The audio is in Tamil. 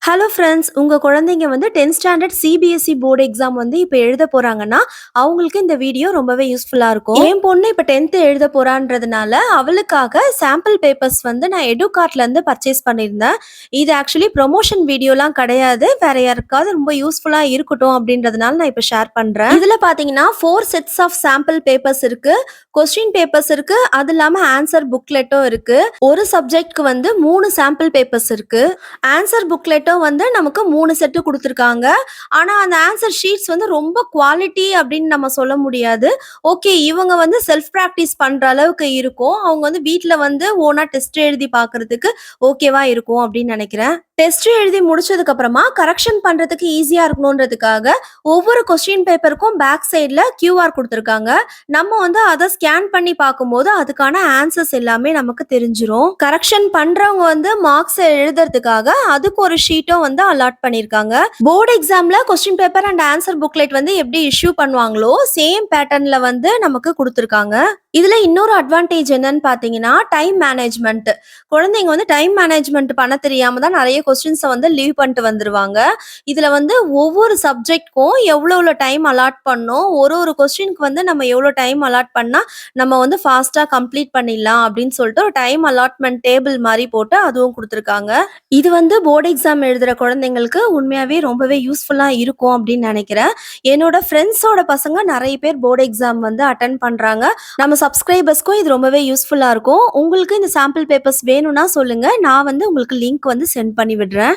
ஹலோ ஃப்ரெண்ட்ஸ், உங்க குழந்தைங்க வந்து 10th standard CBSE board exam வந்து இப்ப எழுத போறாங்கன்னா, அவங்களுக்கு இந்த வீடியோ ரொம்பவே யூஸ்ஃபுல்லா இருக்கும். என் பொண்ணு இப்ப 10th எழுத போறான்றதுனால, அவளுக்காக சாம்பிள் பேப்பர்ஸ் வந்து நான் எடுகார்ட்லேருந்து பர்ச்சேஸ் பண்ணியிருந்தேன். இது ஆக்சுவலி ப்ரமோஷன் வீடியோலாம் கிடையாது. வேற யாருக்காவது ரொம்ப யூஸ்ஃபுல்லா இருக்கட்டும் அப்படின்றதுனால நான் இப்ப ஷேர் பண்றேன். இதுல பாத்தீங்கன்னா 4 செட்ஸ் ஆஃப் சாம்பிள் பேப்பர்ஸ் இருக்கு. கொஸ்டின் பேப்பர்ஸ் இருக்கு. அது இல்லாம ஆன்சர் புக்லெட்டும் இருக்கு. ஒரு சப்ஜெக்ட்க்கு வந்து 3 சாம்பிள் பேப்பர்ஸ் இருக்கு. ஆன்சர் புக்லெட்டும் வந்து நமக்கு 3 செட்டு குடுத்துருக்காங்க. ஆனா, அந்த ஆன்சர் ஷீட்ஸ் வந்து ரொம்ப குவாலிட்டி அப்படின்னு நம்ம சொல்ல முடியாது. ஓகே, இவங்க வந்து செல்ஃப் பிராக்டிஸ் பண்ற அளவுக்கு இருக்கும். அவங்க வந்து வீட்ல வந்து ஓனா டெஸ்ட் எழுதி பார்க்கறதுக்கு ஓகேவா இருக்கும் அப்படின்னு நெனைக்கிறேன். டெஸ்ட் எழுதி முடிச்சதுக்கு அப்புறமா கரெக்ஷன் பண்றதுக்கு ஈஸியா இருக்கணுன்றதுக்காக ஒவ்வொரு கொஸ்டின் பேப்பருக்கும் பேக் சைடுல கியூஆர் குடுத்துருக்காங்க. நம்ம வந்து அத ஸ்கேன் பண்ணி பார்க்கும்போது அதுக்கான ஆன்சர்ஸ் எல்லாமே நமக்கு தெரிஞ்சிரும். கரெக்ஷன் பண்றவங்க வந்து மார்க்ஸ் எழுதுறதுக்காக அதுக்கு ஒரு ஷீட்டும் வந்து அலாட் பண்ணிருக்காங்க. போர்டு எக்ஸாம்ல question paper and answer booklet வந்து எப்படி இஷ்யூ பண்ணுவாங்களோ சேம் பேட்டர்ன்ல வந்து நமக்கு குடுத்துருக்காங்க. இதுல இன்னொரு அட்வான்டேஜ் என்னன்னு பாத்தீங்கன்னா டைம் மேனேஜ்மெண்ட். குழந்தைங்க வந்து டைம் மேனேஜ்மெண்ட் பண்ண தெரியாம தான் நிறைய கொஸ்டின்ஸை வந்து லீவ் பண்ணிட்டு வந்துருவாங்க. இதுல வந்து ஒவ்வொரு சப்ஜெக்ட்க்கும் எவ்வளோ டைம் அலாட் பண்ணோம், ஒரு ஒரு கொஸ்டினுக்கு வந்து நம்ம எவ்வளோ டைம் அலாட் பண்ணா நம்ம வந்து ஃபாஸ்டா கம்ப்ளீட் பண்ணிடலாம் அப்படின்னு சொல்லிட்டு ஒரு டைம் அலாட்மெண்ட் டேபிள் மாதிரி போட்டு அதுவும் கொடுத்துருக்காங்க. இது வந்து போர்டு எக்ஸாம் எழுதுற குழந்தைங்களுக்கு உண்மையாவே ரொம்பவே யூஸ்ஃபுல்லா இருக்கும் அப்படின்னு நினைக்கிறேன். என்னோட ஃப்ரெண்ட்ஸோட பசங்க நிறைய பேர் போர்டு எக்ஸாம் வந்து அட்டன் பண்றாங்க. நம்ம சப்ஸ்கிரைபர்ஸ்க்கும் இது ரொம்பவே யூஸ்ஃபுல்லா இருக்கும். உங்களுக்கு இந்த சாம்பிள் பேப்பர்ஸ் வேணும்னா சொல்லுங்க, நான் வந்து உங்களுக்கு லிங்க் வந்து சென்ட் பண்ணி விடுறேன்.